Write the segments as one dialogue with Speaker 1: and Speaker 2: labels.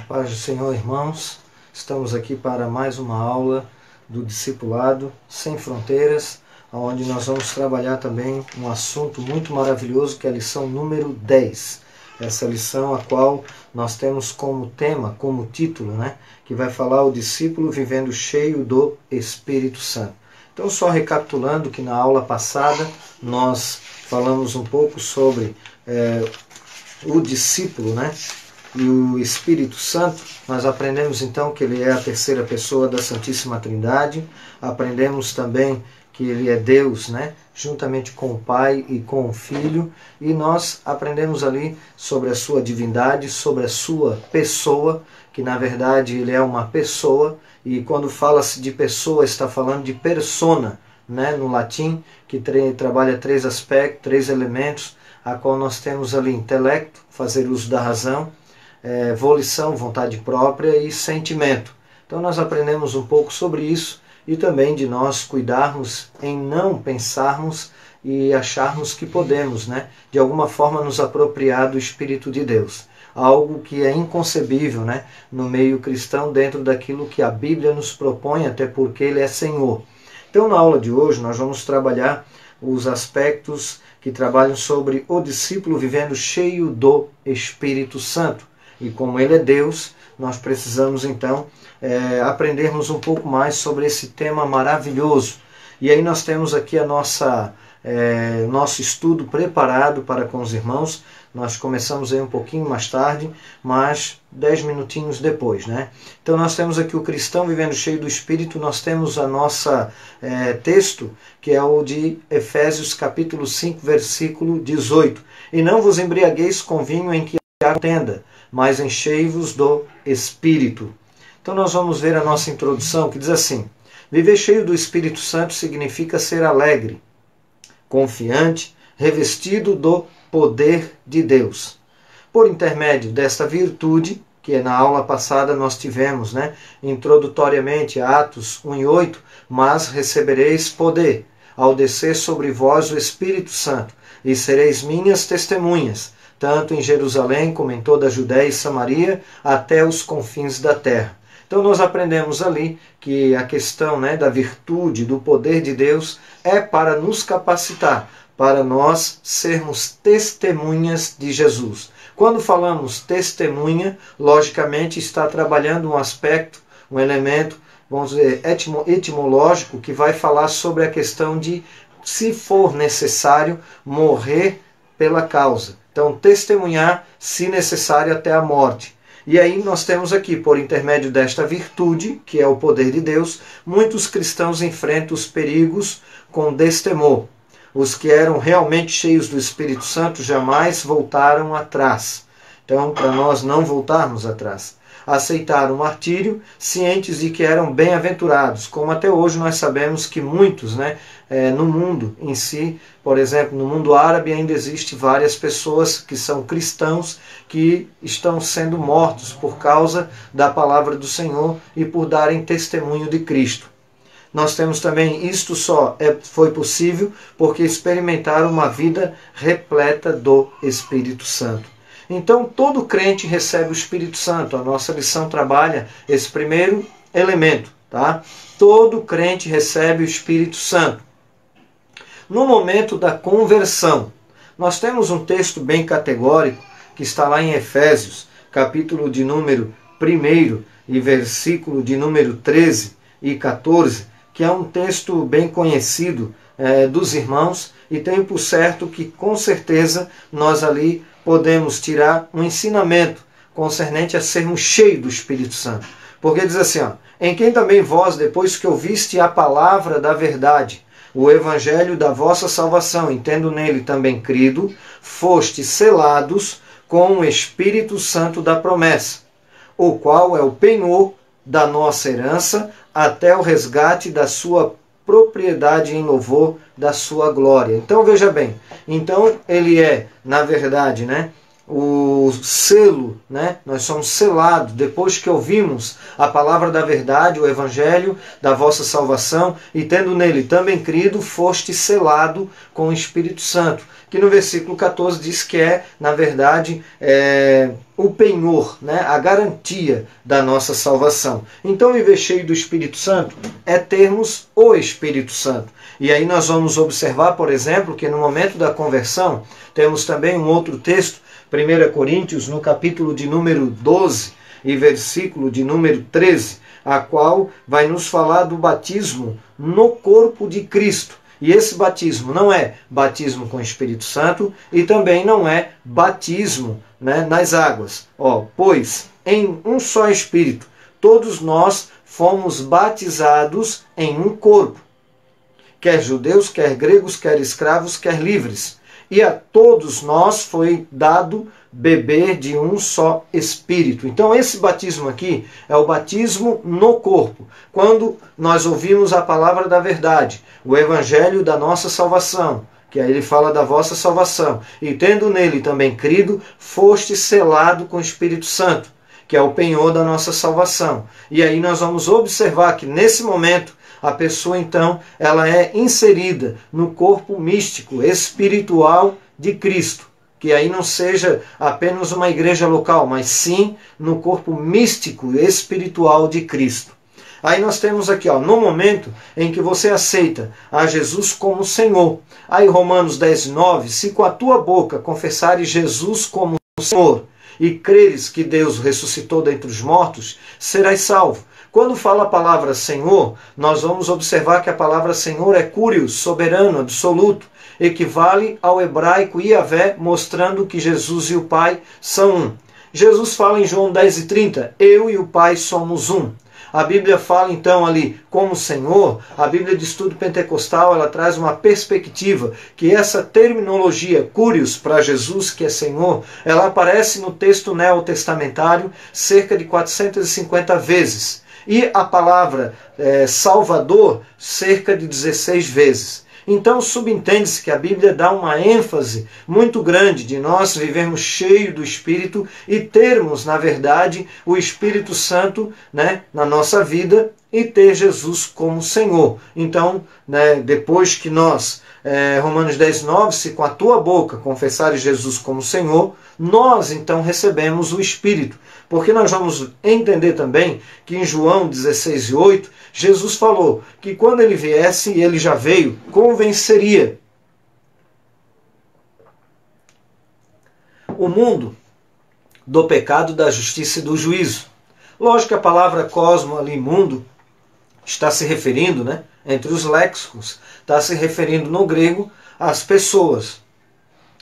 Speaker 1: Paz do Senhor, irmãos. Estamos aqui para mais uma aula do Discipulado Sem Fronteiras, onde nós vamos trabalhar também um assunto muito maravilhoso, que é a lição número 10. Essa lição a qual nós temos como tema, como título, que vai falar o discípulo vivendo cheio do Espírito Santo. Então, só recapitulando que na aula passada nós falamos um pouco sobre o discípulo, e o Espírito Santo. Nós aprendemos então que ele é a terceira pessoa da Santíssima Trindade. Aprendemos também que ele é Deus, juntamente com o Pai e com o Filho. E nós aprendemos ali sobre a sua divindade, sobre a sua pessoa, que na verdade ele é uma pessoa. E quando fala-se de pessoa, está falando de persona, no latim, que trabalha três aspectos, três elementos, a qual nós temos ali intelecto, fazer uso da razão, volição, vontade própria e sentimento. Então nós aprendemos um pouco sobre isso e também de nós cuidarmos em não pensarmos e acharmos que podemos, de alguma forma nos apropriar do Espírito de Deus. Algo que é inconcebível, no meio cristão, dentro daquilo que a Bíblia nos propõe, até porque Ele é Senhor. Então na aula de hoje nós vamos trabalhar os aspectos que trabalham sobre o discípulo vivendo cheio do Espírito Santo. E como ele é Deus, nós precisamos então aprendermos um pouco mais sobre esse tema maravilhoso. E aí nós temos aqui nosso estudo preparado para com os irmãos. Nós começamos aí um pouquinho mais tarde, mas 10 minutinhos depois. Então nós temos aqui o cristão vivendo cheio do Espírito. Nós temos a nossa texto, que é o de Efésios capítulo 5, versículo 18. E não vos embriagueis com vinho em que há contenda, mas enchei-vos do Espírito. Então nós vamos ver a nossa introdução, que diz assim: viver cheio do Espírito Santo significa ser alegre, confiante, revestido do poder de Deus. Por intermédio desta virtude, que na aula passada nós tivemos, introdutoriamente, Atos 1:8, mas recebereis poder, ao descer sobre vós o Espírito Santo, e sereis minhas testemunhas, tanto em Jerusalém como em toda a Judéia e Samaria, até os confins da terra. Então nós aprendemos ali que a questão da virtude, do poder de Deus, é para nos capacitar, para nós sermos testemunhas de Jesus. Quando falamos testemunha, logicamente está trabalhando um aspecto, um elemento, vamos dizer, etimológico, que vai falar sobre a questão de, se for necessário, morrer pela causa. Então, testemunhar, se necessário, até a morte. E aí nós temos aqui, por intermédio desta virtude, que é o poder de Deus, muitos cristãos enfrentam os perigos com destemor. Os que eram realmente cheios do Espírito Santo jamais voltaram atrás. Então, para nós não voltarmos atrás, aceitaram o martírio, cientes de que eram bem-aventurados, como até hoje nós sabemos que muitos, no mundo em si, por exemplo, no mundo árabe ainda existe várias pessoas que são cristãos que estão sendo mortos por causa da palavra do Senhor e por darem testemunho de Cristo. Nós temos também, isto só foi possível porque experimentaram uma vida repleta do Espírito Santo. Então, todo crente recebe o Espírito Santo. A nossa lição trabalha esse primeiro elemento. Todo crente recebe o Espírito Santo. No momento da conversão, nós temos um texto bem categórico que está lá em Efésios, capítulo de número 1 e versículo de número 13 e 14, que é um texto bem conhecido dos irmãos, e tenho por certo que com certeza nós ali podemos tirar um ensinamento concernente a sermos cheios do Espírito Santo. Porque diz assim, em quem também vós, depois que ouviste a palavra da verdade, o evangelho da vossa salvação, e tendo nele também crido, foste selados com o Espírito Santo da promessa, o qual é o penhor da nossa herança, até o resgate da sua propriedade em louvor da sua glória. Então veja bem, então ele é, na verdade, o selo, né? Nós somos selados depois que ouvimos a palavra da verdade, o evangelho da vossa salvação, e tendo nele também crido, foste selado com o Espírito Santo, que no versículo 14 diz que é, na verdade, o penhor, né? A garantia da nossa salvação. Então, viver cheio do Espírito Santo é termos o Espírito Santo. E aí nós vamos observar, por exemplo, que no momento da conversão, temos também um outro texto, 1 Coríntios, no capítulo de número 12 e versículo de número 13, a qual vai nos falar do batismo no corpo de Cristo. E esse batismo não é batismo com o Espírito Santo e também não é batismo, né, nas águas. Pois em um só Espírito todos nós fomos batizados em um corpo, quer judeus, quer gregos, quer escravos, quer livres. E a todos nós foi dado beber de um só Espírito. Então esse batismo aqui é o batismo no corpo. Quando nós ouvimos a palavra da verdade, o evangelho da nossa salvação, que aí ele fala da vossa salvação, e tendo nele também crido, foste selado com o Espírito Santo, que é o penhor da nossa salvação. E aí nós vamos observar que nesse momento a pessoa, então, ela é inserida no corpo místico, espiritual de Cristo. Que aí não seja apenas uma igreja local, mas sim no corpo místico, espiritual de Cristo. Aí nós temos aqui, no momento em que você aceita a Jesus como Senhor. Aí Romanos 10:9, se com a tua boca confessares Jesus como Senhor e creres que Deus ressuscitou dentre os mortos, serás salvo. Quando fala a palavra Senhor, nós vamos observar que a palavra Senhor é Curios, soberano, absoluto, equivale ao hebraico Iavé, mostrando que Jesus e o Pai são um. Jesus fala em João 10:30, eu e o Pai somos um. A Bíblia fala então ali como Senhor, a Bíblia de Estudo Pentecostal, ela traz uma perspectiva que essa terminologia Curios para Jesus, que é Senhor, ela aparece no texto neotestamentário cerca de 450 vezes. E a palavra Salvador, cerca de 16 vezes. Então subentende-se que a Bíblia dá uma ênfase muito grande de nós vivermos cheio do Espírito e termos, na verdade, o Espírito Santo, né, na nossa vida e ter Jesus como Senhor. Então, né, depois que nós, Romanos 10:9, se com a tua boca confessares Jesus como Senhor, nós então recebemos o Espírito. Porque nós vamos entender também que em João 16:8, Jesus falou que quando ele viesse, e ele já veio, convenceria o mundo do pecado, da justiça e do juízo. Lógico que a palavra cosmo ali, mundo, está se referindo, né, entre os léxicos, está se referindo no grego às pessoas.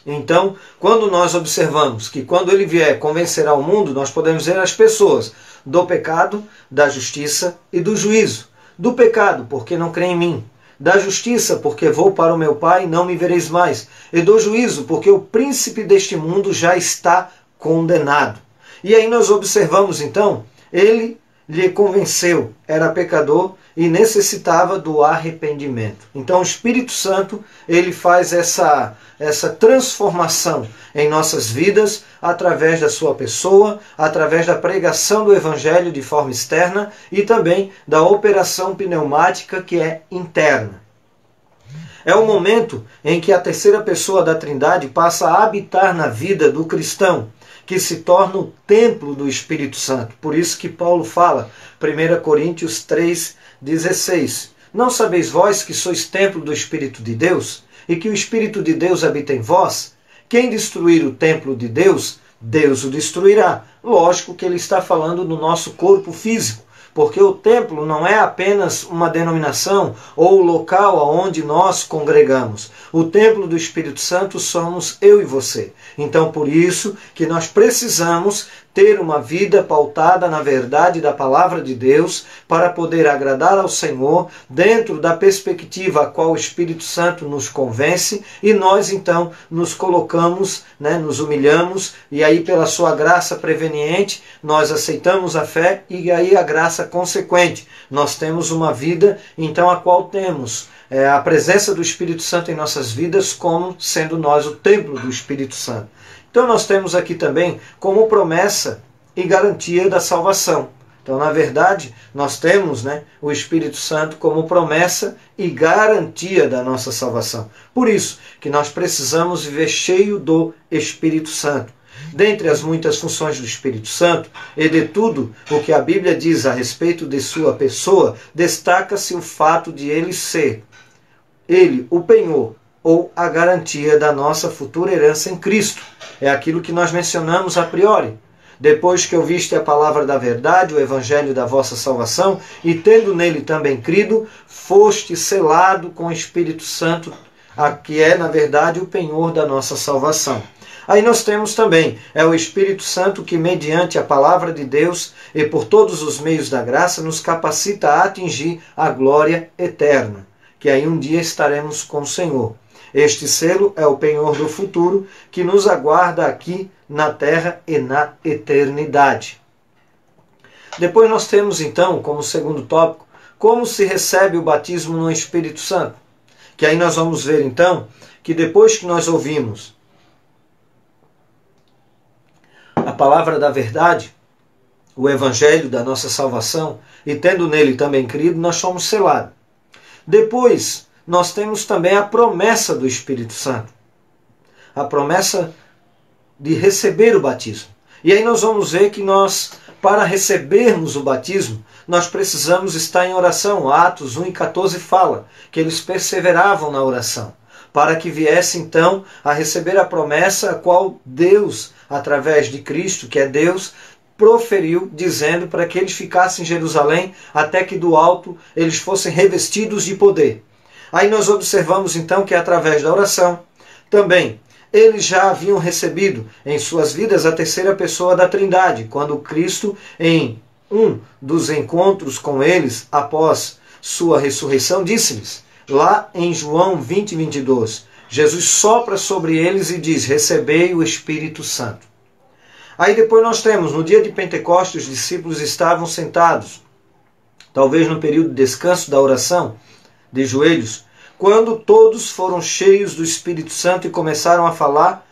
Speaker 1: Então, quando nós observamos que quando ele vier convencerá o mundo, nós podemos ver as pessoas do pecado, da justiça e do juízo. Do pecado, porque não crê em mim. Da justiça, porque vou para o meu Pai e não me vereis mais. E do juízo, porque o príncipe deste mundo já está condenado. E aí nós observamos então, ele lhe convenceu, era pecador e necessitava do arrependimento. Então o Espírito Santo, ele faz essa transformação em nossas vidas através da sua pessoa, através da pregação do Evangelho de forma externa e também da operação pneumática que é interna. É o momento em que a terceira pessoa da Trindade passa a habitar na vida do cristão, que se torna o templo do Espírito Santo. Por isso que Paulo fala, 1 Coríntios 3:16, não sabeis vós que sois templo do Espírito de Deus, e que o Espírito de Deus habita em vós? Quem destruir o templo de Deus, Deus o destruirá. Lógico que ele está falando do nosso corpo físico, porque o templo não é apenas uma denominação ou o local onde nós congregamos. O templo do Espírito Santo somos eu e você. Então, por isso que nós precisamos ter uma vida pautada na verdade da palavra de Deus para poder agradar ao Senhor dentro da perspectiva a qual o Espírito Santo nos convence e nós então nos colocamos, né, nos humilhamos e aí pela sua graça preveniente nós aceitamos a fé e aí a graça consequente. Nós temos uma vida então a qual temos a presença do Espírito Santo em nossas vidas como sendo nós o templo do Espírito Santo. Então nós temos aqui também como promessa e garantia da salvação. Então, na verdade, nós temos, o Espírito Santo como promessa e garantia da nossa salvação. Por isso que nós precisamos viver cheio do Espírito Santo. Dentre as muitas funções do Espírito Santo, e de tudo o que a Bíblia diz a respeito de sua pessoa, destaca-se o fato de ele ser, o penhor ou a garantia da nossa futura herança em Cristo. É aquilo que nós mencionamos a priori. Depois que ouviste a palavra da verdade, o evangelho da vossa salvação, e tendo nele também crido, foste selado com o Espírito Santo, que é, na verdade, o penhor da nossa salvação. Aí nós temos também, o Espírito Santo que, mediante a palavra de Deus e por todos os meios da graça, nos capacita a atingir a glória eterna, que aí um dia estaremos com o Senhor. Este selo é o penhor do futuro que nos aguarda aqui na terra e na eternidade. Depois nós temos então, como segundo tópico, como se recebe o batismo no Espírito Santo. Que aí nós vamos ver então, que depois que nós ouvimos a palavra da verdade, o evangelho da nossa salvação, e tendo nele também crido, nós somos selados. Depois, nós temos também a promessa do Espírito Santo. A promessa de receber o batismo. E aí nós vamos ver que nós, para recebermos o batismo, nós precisamos estar em oração. Atos 1:14 fala que eles perseveravam na oração, para que viesse então a receber a promessa a qual Deus, através de Cristo, que é Deus, proferiu, dizendo para que eles ficassem em Jerusalém até que do alto eles fossem revestidos de poder. Aí nós observamos então que através da oração, também, eles já haviam recebido em suas vidas a terceira pessoa da Trindade, quando Cristo, em um dos encontros com eles, após sua ressurreição, disse-lhes, lá em João 20:22, Jesus sopra sobre eles e diz, recebei o Espírito Santo. Aí depois nós temos, no dia de Pentecostes, os discípulos estavam sentados, talvez no período de descanso da oração, de joelhos, quando todos foram cheios do Espírito Santo e começaram a falar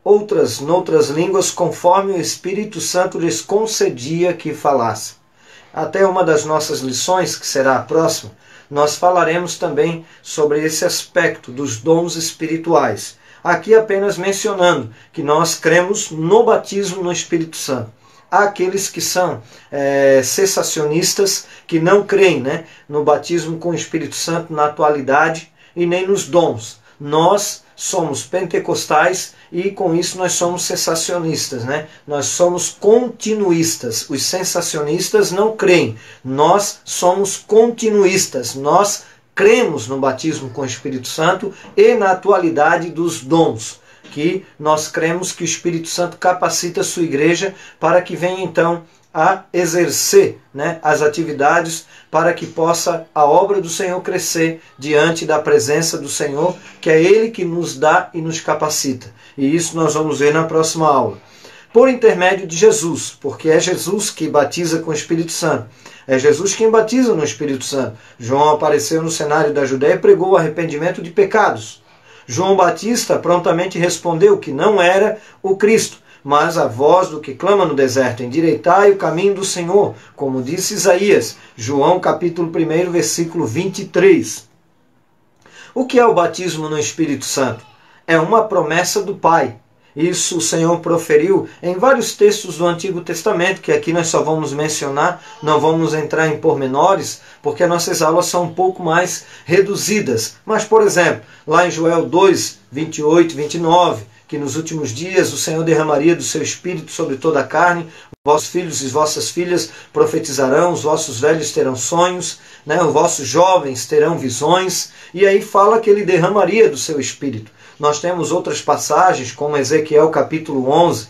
Speaker 1: noutras línguas, conforme o Espírito Santo lhes concedia que falassem. Até uma das nossas lições, que será a próxima, nós falaremos também sobre esse aspecto dos dons espirituais. Aqui apenas mencionando que nós cremos no batismo no Espírito Santo. Há aqueles que são cessacionistas, que não creem no batismo com o Espírito Santo na atualidade e nem nos dons. Nós somos pentecostais e com isso nós somos cessacionistas. Nós somos continuistas. Os sensacionistas não creem. Nós somos continuistas. Nós cremos no batismo com o Espírito Santo e na atualidade dos dons, que nós cremos que o Espírito Santo capacita a sua igreja para que venha então a exercer as atividades para que possa a obra do Senhor crescer diante da presença do Senhor, que é Ele que nos dá e nos capacita. E isso nós vamos ver na próxima aula. Por intermédio de Jesus, porque é Jesus que batiza com o Espírito Santo. É Jesus quem batiza no Espírito Santo. João apareceu no cenário da Judéia e pregou o arrependimento de pecados. João Batista prontamente respondeu que não era o Cristo, mas a voz do que clama no deserto, endireitai o caminho do Senhor, como disse Isaías, João capítulo 1, versículo 23. O que é o batismo no Espírito Santo? É uma promessa do Pai. Isso o Senhor proferiu em vários textos do Antigo Testamento, que aqui nós só vamos mencionar, não vamos entrar em pormenores, porque nossas aulas são um pouco mais reduzidas. Mas, por exemplo, lá em Joel 2, 28, 29, que nos últimos dias o Senhor derramaria do seu Espírito sobre toda a carne, vossos filhos e vossas filhas profetizarão, os vossos velhos terão sonhos, os vossos jovens terão visões, e aí fala que ele derramaria do seu Espírito. Nós temos outras passagens, como Ezequiel capítulo 11,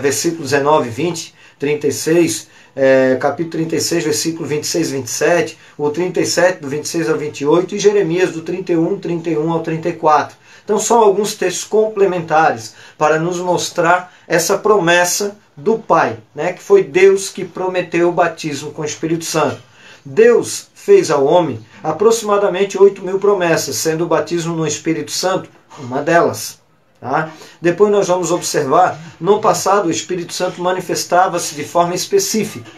Speaker 1: versículos 19 e 20, 36, capítulo 36, versículo 26 e 27, o 37, do 26 ao 28, e Jeremias, do 31 ao 34. Então são alguns textos complementares para nos mostrar essa promessa do Pai, que foi Deus que prometeu o batismo com o Espírito Santo. Deus fez ao homem aproximadamente 8.000 promessas, sendo o batismo no Espírito Santo uma delas. Tá? Depois nós vamos observar, no passado o Espírito Santo manifestava-se de forma específica,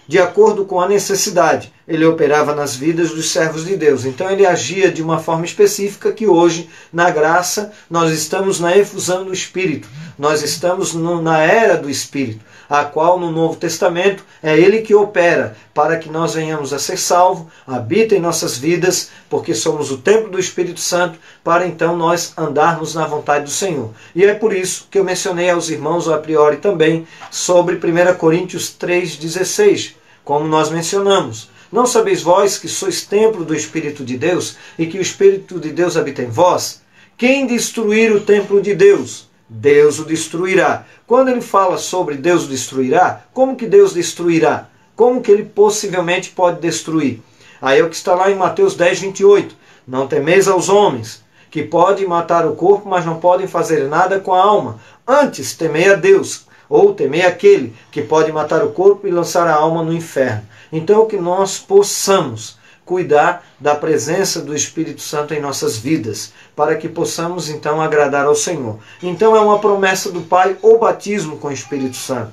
Speaker 1: de acordo com a necessidade. Ele operava nas vidas dos servos de Deus. Então ele agia de uma forma específica que hoje, na graça, nós estamos na efusão do Espírito. Nós estamos na era do Espírito, a qual no Novo Testamento é Ele que opera para que nós venhamos a ser salvos, habita em nossas vidas, porque somos o templo do Espírito Santo, para então nós andarmos na vontade do Senhor. E é por isso que eu mencionei aos irmãos a priori também sobre 1 Coríntios 3,16, como nós mencionamos. Não sabeis vós que sois templo do Espírito de Deus e que o Espírito de Deus habita em vós? Quem destruir o templo de Deus, Deus o destruirá. Quando ele fala sobre Deus o destruirá, como que Deus destruirá? Como que ele possivelmente pode destruir? Aí é o que está lá em Mateus 10:28. Não temeis aos homens, que podem matar o corpo, mas não podem fazer nada com a alma. Antes temei a Deus, ou temei aquele que pode matar o corpo e lançar a alma no inferno. Então que nós possamos cuidar da presença do Espírito Santo em nossas vidas, para que possamos então agradar ao Senhor. Então é uma promessa do Pai o batismo com o Espírito Santo.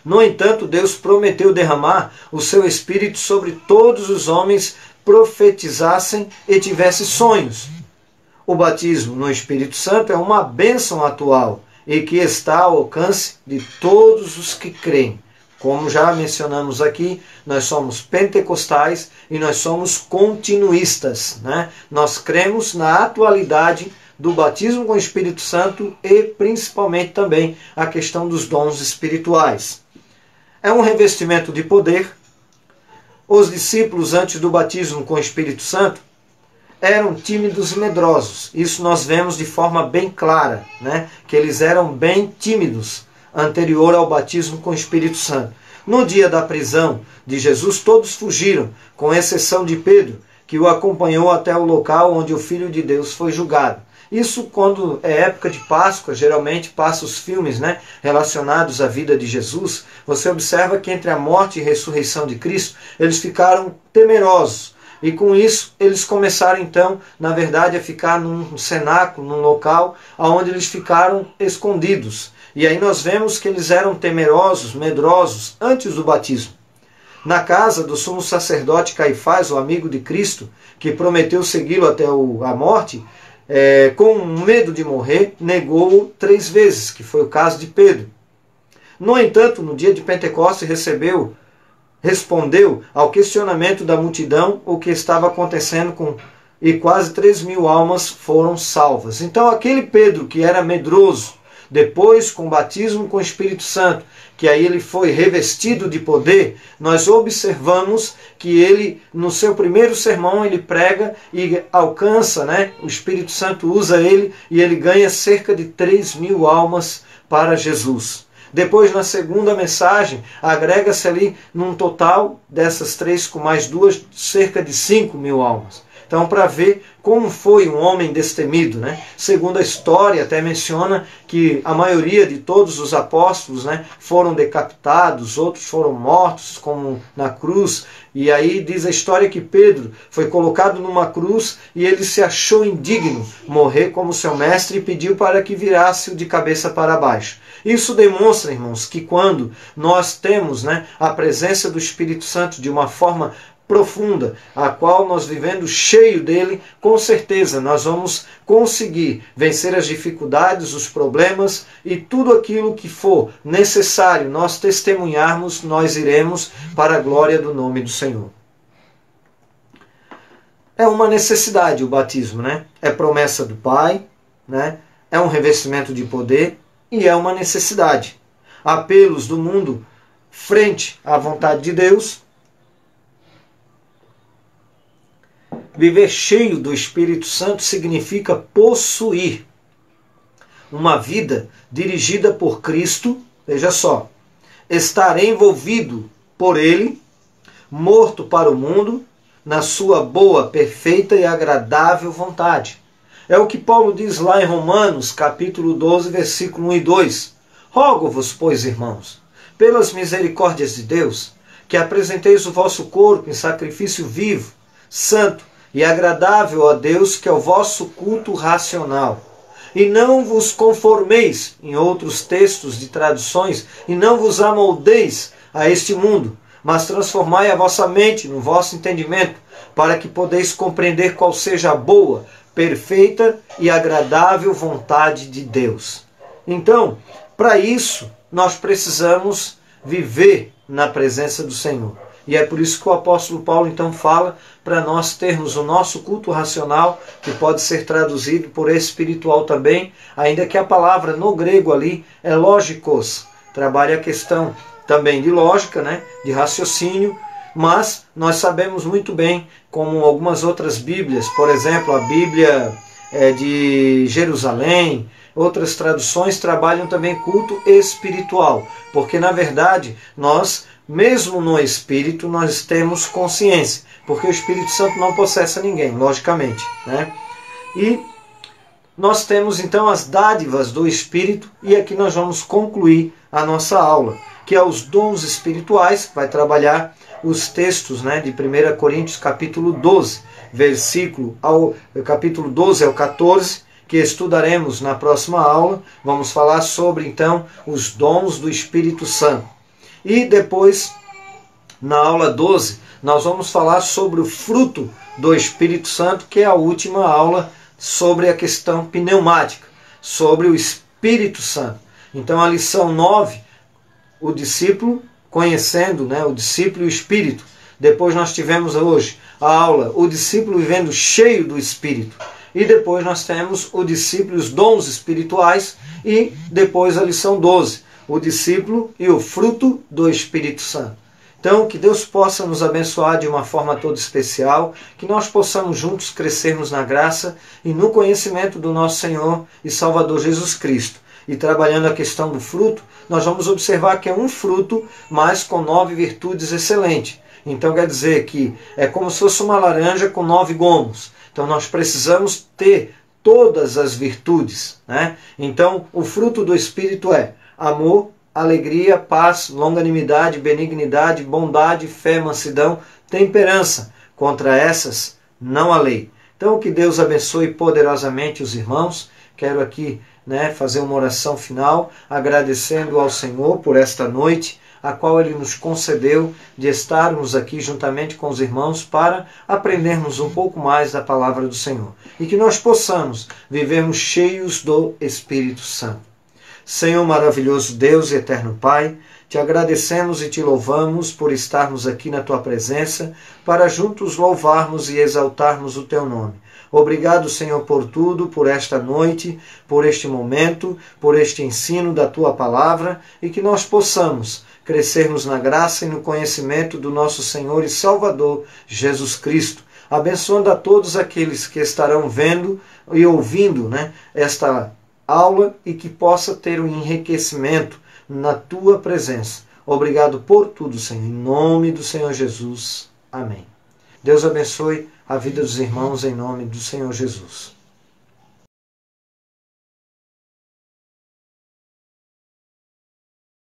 Speaker 1: No entanto, Deus prometeu derramar o seu Espírito sobre todos os homens, profetizassem e tivessem sonhos. O batismo no Espírito Santo é uma bênção atual e que está ao alcance de todos os que creem. Como já mencionamos aqui, nós somos pentecostais e nós somos continuistas, né? Nós cremos na atualidade do batismo com o Espírito Santo e principalmente também a questão dos dons espirituais. É um revestimento de poder. Os discípulos antes do batismo com o Espírito Santo eram tímidos e medrosos. Isso nós vemos de forma bem clara, né? Que eles eram bem tímidos anterior ao batismo com o Espírito Santo. No dia da prisão de Jesus, todos fugiram, com exceção de Pedro, que o acompanhou até o local onde o Filho de Deus foi julgado. Isso quando é época de Páscoa, geralmente passa os filmes, né, relacionados à vida de Jesus. Você observa que entre a morte e a ressurreição de Cristo, eles ficaram temerosos. E com isso, eles começaram então, na verdade, a ficar num cenáculo, num local, onde eles ficaram escondidos. E aí nós vemos que eles eram temerosos, medrosos, antes do batismo. Na casa do sumo sacerdote Caifás, o amigo de Cristo, que prometeu segui-lo até a morte, com medo de morrer, negou-o 3 vezes, que foi o caso de Pedro. No entanto, no dia de Pentecostes, respondeu ao questionamento da multidão o que estava acontecendo e quase 3.000 almas foram salvas. Então aquele Pedro que era medroso, depois com o batismo com o Espírito Santo, que aí ele foi revestido de poder, nós observamos que ele, no seu primeiro sermão, ele prega e alcança, né? O Espírito Santo usa ele e ele ganha cerca de 3.000 almas para Jesus. Depois, na segunda mensagem, agrega-se ali, num total dessas 3 com mais 2, cerca de 5.000 almas. Então, para ver como foi um homem destemido, né? Segundo a história, até menciona que a maioria de todos os apóstolos, né, foram decapitados, outros foram mortos, como na cruz. E aí diz a história que Pedro foi colocado numa cruz e ele se achou indigno morrer como seu mestre e pediu para que virasse-o de cabeça para baixo. Isso demonstra, irmãos, que quando nós temos, né, a presença do Espírito Santo de uma forma profunda, a qual nós vivendo cheio dele, com certeza nós vamos conseguir vencer as dificuldades, os problemas e tudo aquilo que for necessário nós testemunharmos, nós iremos para a glória do nome do Senhor. É uma necessidade o batismo, né? É promessa do Pai, né? É um revestimento de poder e é uma necessidade. Apelos do mundo frente à vontade de Deus. Viver cheio do Espírito Santo significa possuir uma vida dirigida por Cristo, veja só, estar envolvido por Ele, morto para o mundo, na sua boa, perfeita e agradável vontade. É o que Paulo diz lá em Romanos, capítulo 12, versículo 1 e 2. Rogo-vos, pois, irmãos, pelas misericórdias de Deus, que apresenteis o vosso corpo em sacrifício vivo, santo, e agradável a Deus, que é o vosso culto racional. E não vos conformeis, em outros textos de traduções, e não vos amoldeis a este mundo, mas transformai a vossa mente no vosso entendimento, para que podeis compreender qual seja a boa, perfeita e agradável vontade de Deus. Então, para isso, nós precisamos viver na presença do Senhor. E é por isso que o apóstolo Paulo então fala para nós termos o nosso culto racional, que pode ser traduzido por espiritual também, ainda que a palavra no grego ali é lógicos, trabalha a questão também de lógica, né, de raciocínio, mas nós sabemos muito bem, como algumas outras Bíblias, por exemplo, a Bíblia de Jerusalém, outras traduções trabalham também culto espiritual, porque na verdade nós, mesmo no Espírito, nós temos consciência, porque o Espírito Santo não possessa ninguém, logicamente, né? E nós temos então as dádivas do Espírito, e aqui nós vamos concluir a nossa aula, que é os dons espirituais, vai trabalhar os textos, né, de 1 Coríntios capítulo 12, capítulo 12 ao 14, que estudaremos na próxima aula. Vamos falar sobre então os dons do Espírito Santo. E depois, na aula 12, nós vamos falar sobre o fruto do Espírito Santo, que é a última aula sobre a questão pneumática, sobre o Espírito Santo. Então a lição 9, o discípulo conhecendo, né, o discípulo e o Espírito. Depois nós tivemos hoje a aula, o discípulo vivendo cheio do Espírito. E depois nós temos o discípulo e os dons espirituais. E depois a lição 12, o discípulo e o fruto do Espírito Santo. Então, que Deus possa nos abençoar de uma forma toda especial, que nós possamos juntos crescermos na graça e no conhecimento do nosso Senhor e Salvador Jesus Cristo. E trabalhando a questão do fruto, nós vamos observar que é um fruto, mas com 9 virtudes excelentes. Então quer dizer que é como se fosse uma laranja com 9 gomos. Então nós precisamos ter todas as virtudes, né? Então o fruto do Espírito é amor, alegria, paz, longanimidade, benignidade, bondade, fé, mansidão, temperança. Contra essas não há lei. Então que Deus abençoe poderosamente os irmãos. Quero aqui, né, fazer uma oração final, agradecendo ao Senhor por esta noite, a qual Ele nos concedeu de estarmos aqui juntamente com os irmãos para aprendermos um pouco mais da palavra do Senhor. E que nós possamos vivermos cheios do Espírito Santo. Senhor maravilhoso Deus e eterno Pai, te agradecemos e te louvamos por estarmos aqui na Tua presença, para juntos louvarmos e exaltarmos o Teu nome. Obrigado, Senhor, por tudo, por esta noite, por este momento, por este ensino da Tua palavra, e que nós possamos crescermos na graça e no conhecimento do nosso Senhor e Salvador, Jesus Cristo, abençoando a todos aqueles que estarão vendo e ouvindo, né, esta aula, e que possa ter um enriquecimento na Tua presença. Obrigado por tudo, Senhor, em nome do Senhor Jesus. Amém. Deus abençoe a vida dos irmãos em nome do Senhor Jesus.